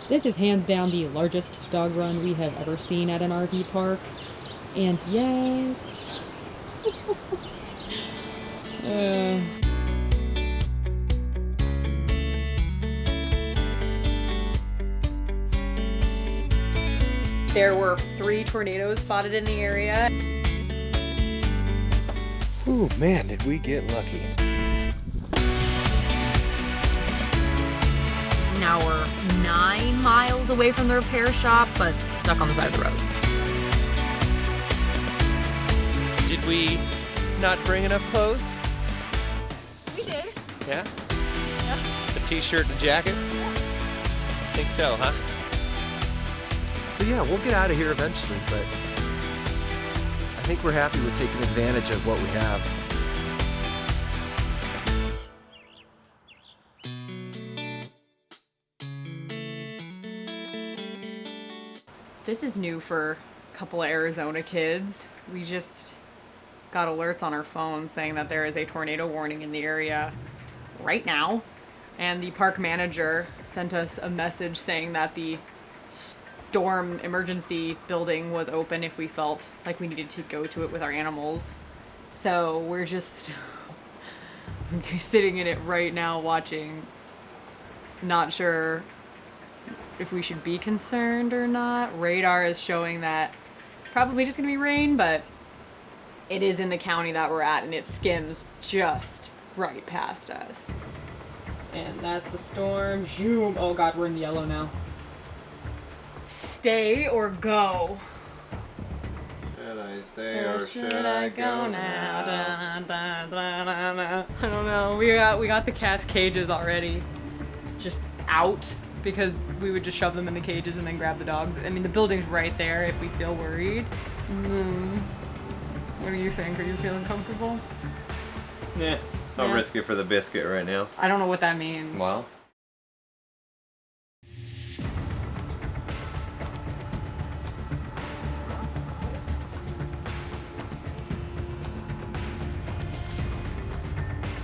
This is hands down the largest dog run we have ever seen at an RV park. And yet... There were 3 tornadoes spotted in the area. Ooh, man, did we get lucky. Now we're 9 miles away from the repair shop, but stuck on the side of the road. Did we not bring enough clothes? We did. Yeah? Yeah. The t-shirt and jacket? I think so, huh? So yeah, we'll get out of here eventually, but I think we're happy with taking advantage of what we have. This is new for a couple of Arizona kids. We just got alerts on our phone saying that there is a tornado warning in the area right now. And the park manager sent us a message saying that the storm emergency building was open if we felt like we needed to go to it with our animals. So we're just sitting in it right now watching, not sure if we should be concerned or not. Radar is showing that probably just gonna be rain, but it is in the county that we're at and it skims just right past us. And that's the storm. Zoom. Oh God, we're in the yellow now. Stay or go? Should I stay or should I go now? Da, da, da, da, da. I don't know. We got the cats' cages already just out because we would just shove them in the cages and then grab the dogs. I mean, the building's right there if we feel worried. What do you think? Are you feeling comfortable? Yeah, I'll risk it for the biscuit right now. I don't know what that means. Well.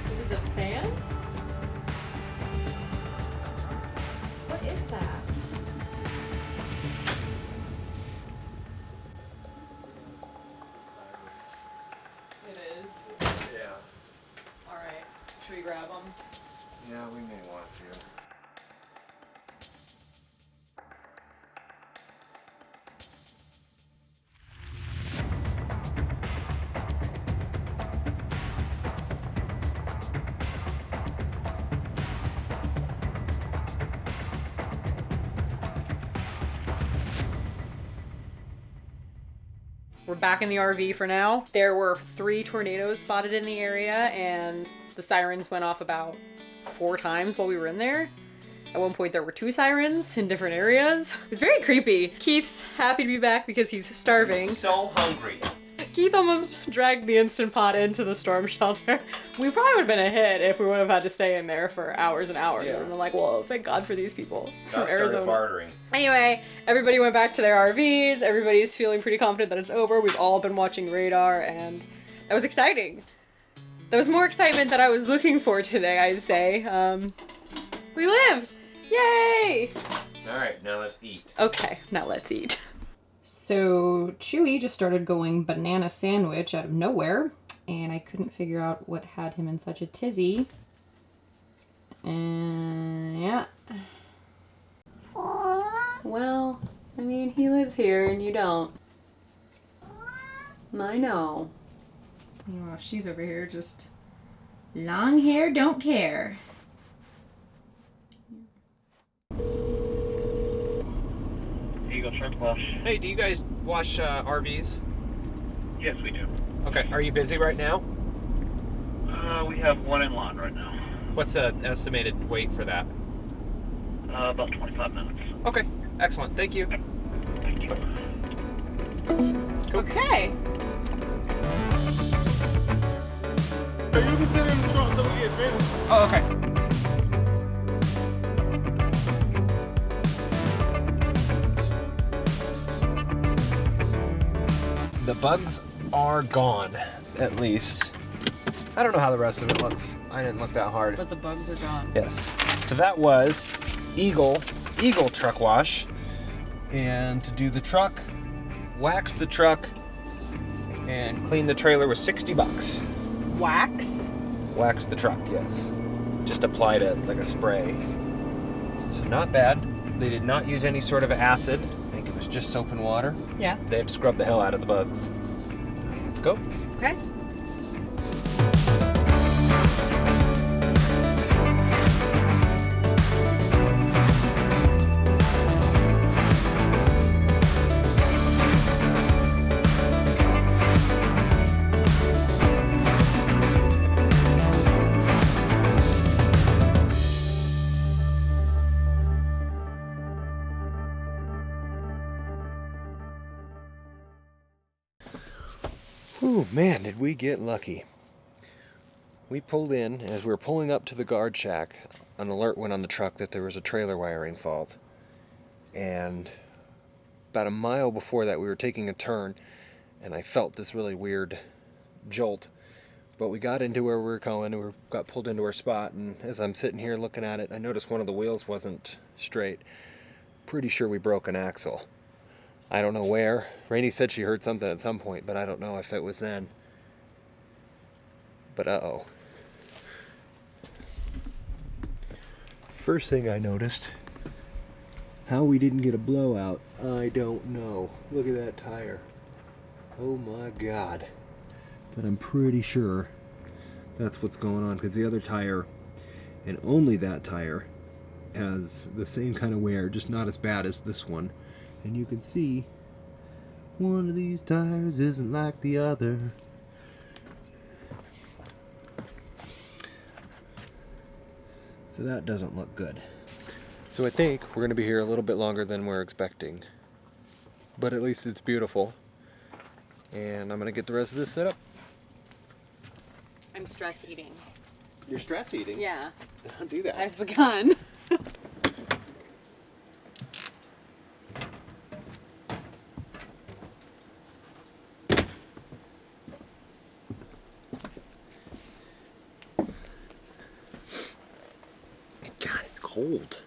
Is it the fan? What is that? It is. Yeah. Alright. Should we grab them? Yeah, we may want to. We're back in the RV for now. There were 3 tornadoes spotted in the area and the sirens went off about 4 times while we were in there. At one point there were 2 sirens in different areas. It was very creepy. Keith's happy to be back because he's starving. I'm so hungry. Keith almost dragged the Instant Pot into the storm shelter. We probably would have been a hit if we would have had to stay in there for hours and hours. Yeah. We would have been like, well, thank God for these people from Started Arizona. bartering. Anyway, everybody went back to their RVs. Everybody's feeling pretty confident that it's over. We've all been watching radar and that was exciting. That was more excitement than I was looking for today, I'd say. We lived! Yay! All right, now let's eat. Okay, now let's eat. So Chewy just started going banana sandwich out of nowhere, and I couldn't figure out what had him in such a tizzy. And yeah. Well, I mean, he lives here and you don't. I know. Meanwhile, she's over here just long hair, don't care. Eagle Truck Wash. Hey, do you guys wash RVs? Yes, we do. Okay, are you busy right now? We have one in lawn right now. What's the estimated wait for that? About 25 minutes. Okay, excellent. Thank you. Thank you. Okay. You can sit in the truck till we get finished. Oh, okay. The bugs are gone, at least. I don't know how the rest of it looks. I didn't look that hard. But the bugs are gone. Yes. So that was Eagle Eagle truck wash. And to do the truck, wax the truck, and clean the trailer was 60 bucks. Wax? Wax the truck, yes. Just applied it like a spray. So not bad. They did not use any sort of acid. I think it was just soap and water. Yeah. They had to scrub the hell out of the bugs. Let's go. Okay. Ooh, man, did we get lucky. We pulled in, as we were pulling up to the guard shack, an alert went on the truck that there was a trailer wiring fault. And about a mile before that, we were taking a turn, and I felt this really weird jolt. But we got into where we were going, and we got pulled into our spot, and as I'm sitting here looking at it, I noticed one of the wheels wasn't straight. Pretty sure we broke an axle. I don't know where. Rainey said she heard something at some point, but I don't know if it was then. But uh-oh. First thing I noticed, how we didn't get a blowout, I don't know. Look at that tire. Oh my God. But I'm pretty sure that's what's going on, because the other tire, and only that tire, has the same kind of wear, just not as bad as this one. And you can see one of these tires isn't like the other. So that doesn't look good. So I think we're going to be here a little bit longer than we're expecting. But at least it's beautiful. And I'm going to get the rest of this set up. I'm stress eating. You're stress eating? Yeah. Don't do that. I've begun. God, it's cold.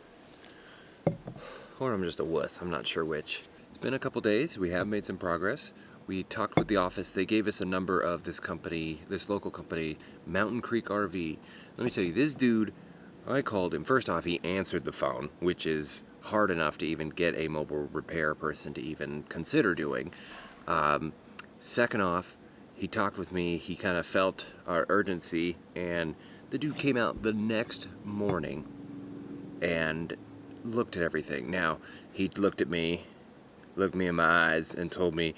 Or I'm just a wuss, I'm not sure which. It's been a couple days, we have made some progress. We talked with the office, they gave us a number of this company, this local company, Mountain Creek RV. Let me tell you, this dude, I called him. First off, he answered the phone, which is hard enough to even get a mobile repair person to even consider doing. Second off, he talked with me, he kind of felt our urgency, and the dude came out the next morning and looked at everything. Now, he looked me in my eyes and told me,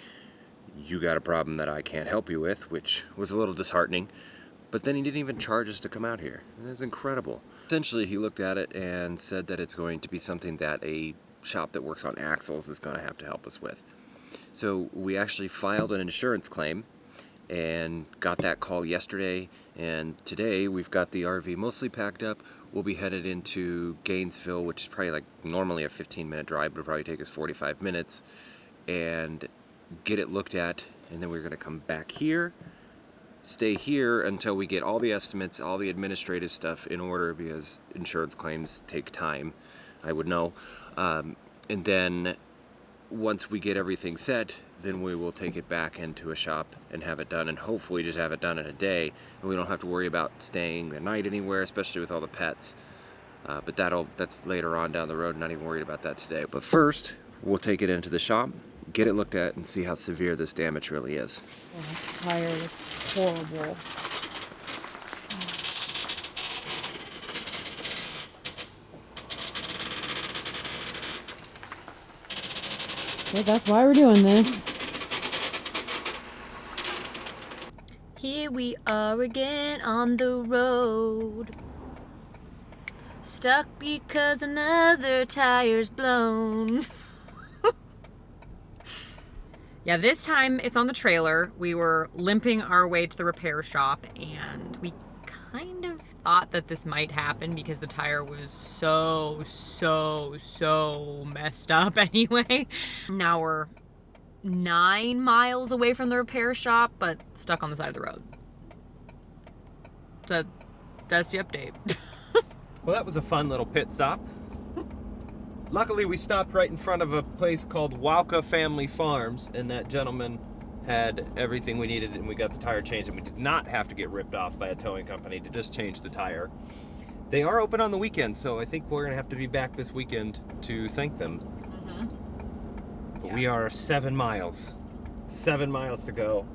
"You got a problem that I can't help you with," which was a little disheartening. But then he didn't even charge us to come out here. That's incredible. Essentially, he looked at it and said that it's going to be something that a shop that works on AXLES is going to have to help us with. So we actually filed an insurance claim and got that call yesterday, and today we've got the RV mostly packed up. We'll be headed into Gainesville, which is probably like normally a 15-minute drive, but it'll probably take us 45 minutes, and get it looked at, and then we're going to come back here, stay here until we get all the estimates, all the administrative stuff in order, because insurance claims take time, I would know. And then once we get everything set, then we will take it back into a shop and have it done, and hopefully just have it done in a day, and we don't have to worry about staying the night anywhere, especially with all the pets. But that's later on down the road, not even worried about that today. But first, we'll take it into the shop, get it looked at, and see how severe this damage really is. Oh, that tire looks horrible. Well, that's why we're doing this. Here we are again on the road. Stuck because another tire's blown. Yeah, this time it's on the trailer. We were limping our way to the repair shop, and we kind of thought that this might happen because the tire was so messed up anyway. Now we're 9 miles away from the repair shop, but stuck on the side of the road. That's the update. Well, that was a fun little pit stop. Luckily, we stopped right in front of a place called Wauka Family Farms, and that gentleman had everything we needed, and we got the tire changed, and we did not have to get ripped off by a towing company to just change the tire. They are open on the weekends, so I think we're gonna have to be back this weekend to thank them. But we are 7 miles. 7 miles to go.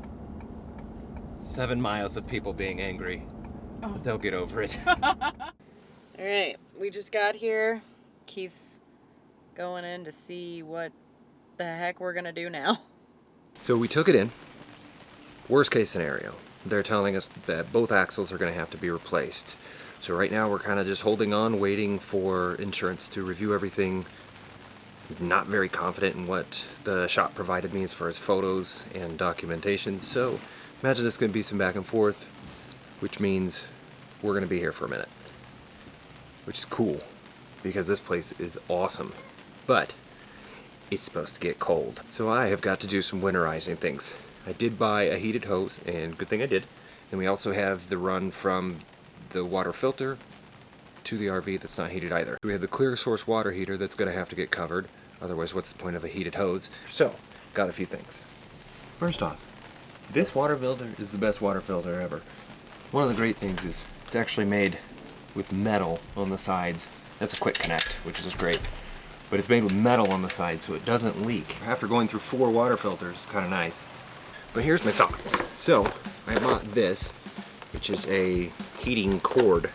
7 miles of people being angry. But they'll get over it. All right, we just got here. Keith's going in to see what the heck we're gonna do now. So we took it in. Worst case scenario, they're telling us that both axles are gonna have to be replaced. So right now we're kind of just holding on, waiting for insurance to review everything. Not very confident in what the shop provided me as far as photos and documentation. So imagine it's gonna be some back and forth, which means we're gonna be here for a minute. Which is cool, because this place is awesome. But it's supposed to get cold. So I have got to do some winterizing things. I did buy a heated hose, and good thing I did. And we also have the run from the water filter to the RV that's not heated either. We have the clear source water heater that's gonna have to get covered. Otherwise, what's the point of a heated hose? So, got a few things. First off, this water filter is the best water filter ever. One of the great things is it's actually made with metal on the sides. That's a quick connect, which is just great. But it's made with metal on the side so it doesn't leak. After going through 4 water filters, kind of nice. But here's my thoughts. So, I bought this, which is a heating cord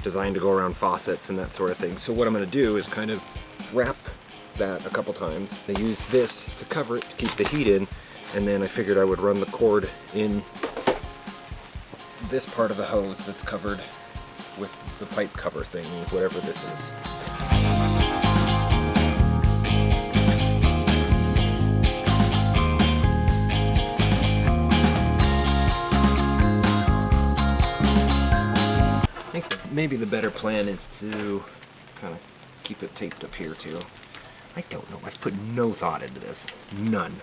designed to go around faucets and that sort of thing. So what I'm gonna do is kind of wrap that a couple times. I use this to cover it to keep the heat in, and then I figured I would run the cord in this part of the hose that's covered with the pipe cover thing, whatever this is. I think maybe the better plan is to kind of keep it taped up here too. I don't know, I've put no thought into this. None.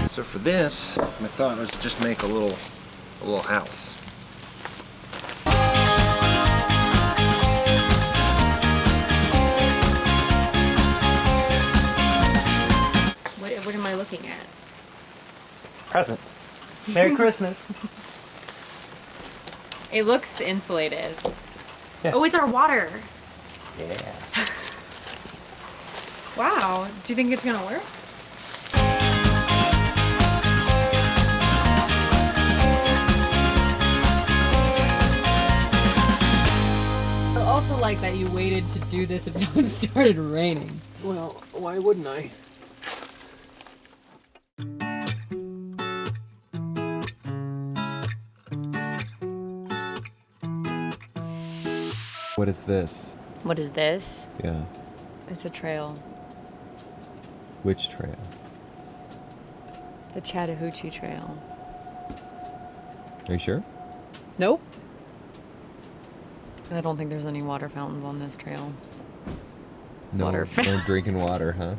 So for this, my thought was to just make a little house. What am I looking at? Present. Merry Christmas. It looks insulated. Yeah. Oh, it's our water. Yeah. Wow. Do you think it's gonna work? I also like that you waited to do this until it started raining. Well, why wouldn't I? What is this? What is this? Yeah. It's a trail. Which trail? The Chattahoochee Trail. Are you sure? Nope. I don't think there's any water fountains on this trail. No, Water. no drinking water, huh?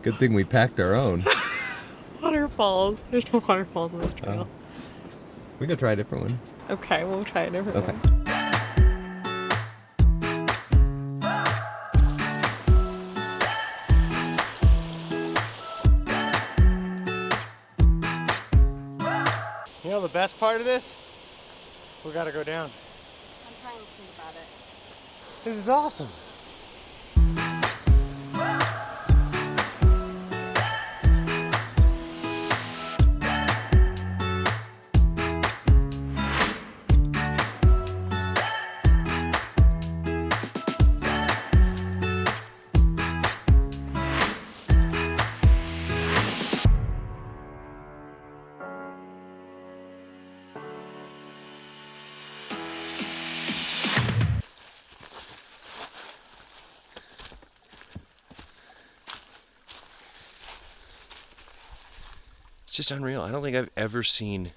Good thing we packed our own. Waterfalls. There's no waterfalls on this trail. We could try a different one. Okay, we'll try a different Okay. one. You know the best part of this? We gotta go down. I'm trying to think about it. This is awesome. It's just unreal. I don't think I've ever seen,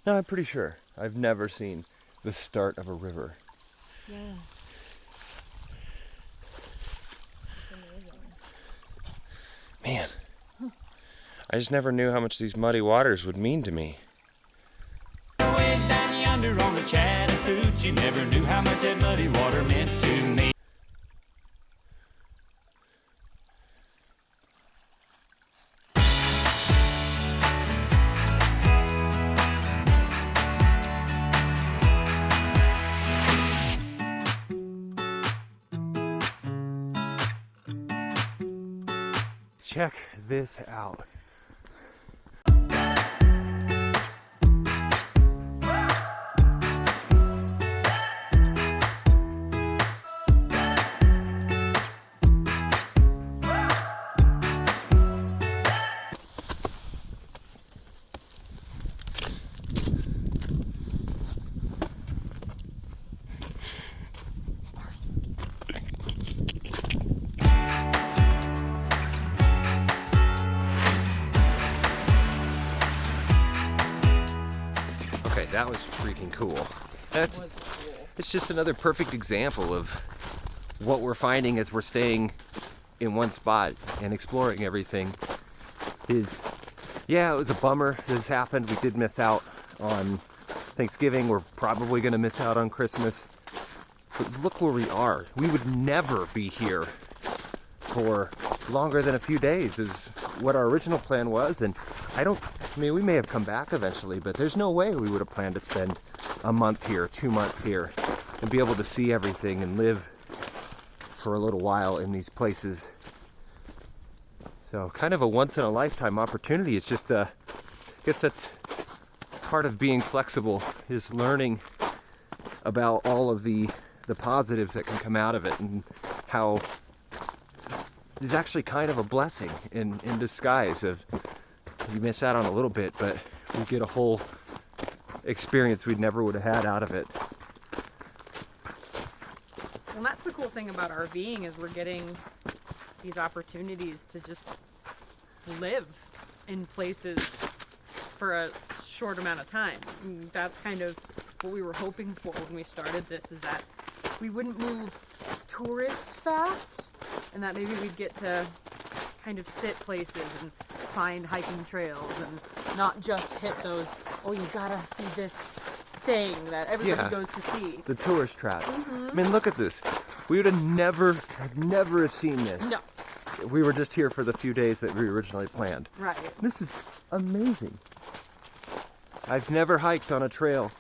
no, I'm pretty sure I've never seen the start of a river. Yeah. Man, I just never knew how much these muddy waters would mean to me. Way down yonder on the Chattahoochee, never knew how much that muddy water meant to me. Check this out. Okay, that was freaking cool. It's just another perfect example of what we're finding as we're staying in one spot and exploring everything. Yeah, it was a bummer this happened. We did miss out on Thanksgiving. We're probably gonna miss out on Christmas. But look where we are. We would never be here for longer than a few days is what our original plan was. And we may have come back eventually, but there's no way we would have planned to spend a month here, 2 months here, and be able to see everything and live for a little while in these places. So kind of a once in a lifetime opportunity. It's just, I guess that's part of being flexible, is learning about all of the positives that can come out of it, and how it's actually kind of a blessing in disguise. Of you miss out on a little bit, but we get a whole experience we never would have had out of it. Well, that's the cool thing about RVing, is we're getting these opportunities to just live in places for a short amount of time. And that's kind of what we were hoping for when we started this, is that we wouldn't move tourist fast, and that maybe we'd get to kind of sit places and find hiking trails and not just hit those, oh, you gotta see this thing that everybody goes to see. The tourist traps. I mean, look at this. We would have never have seen this. No. If we were just here for the few days that we originally planned. Right. This is amazing. I've never hiked on a trail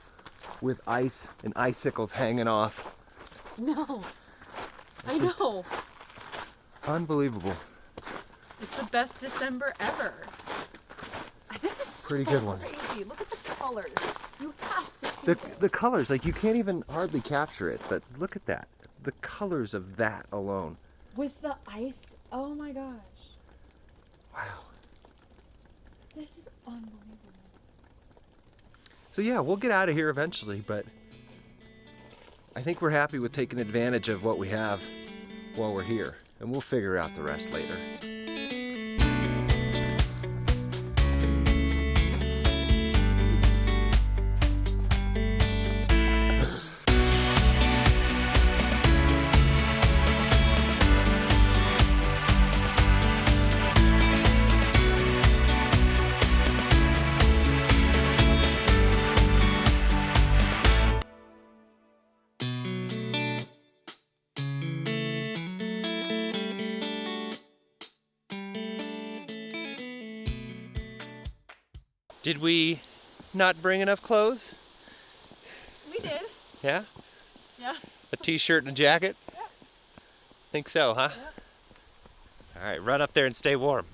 with ice and icicles hanging off. No. I know. Unbelievable. It's the best December ever. This is Pretty so good one. crazy. Look at the colors. You have to see The colors, like, you can't even hardly capture it, but look at that. The colors of that alone. with the ice. Oh my gosh. Wow. This is unbelievable. So yeah, we'll get out of here eventually, but I think we're happy with taking advantage of what we have while we're here, and we'll figure out the rest later. Did we not bring enough clothes? We did. Yeah? Yeah. A t-shirt and a jacket? Yeah. Think so, huh? Yeah. All right, run up there and stay warm.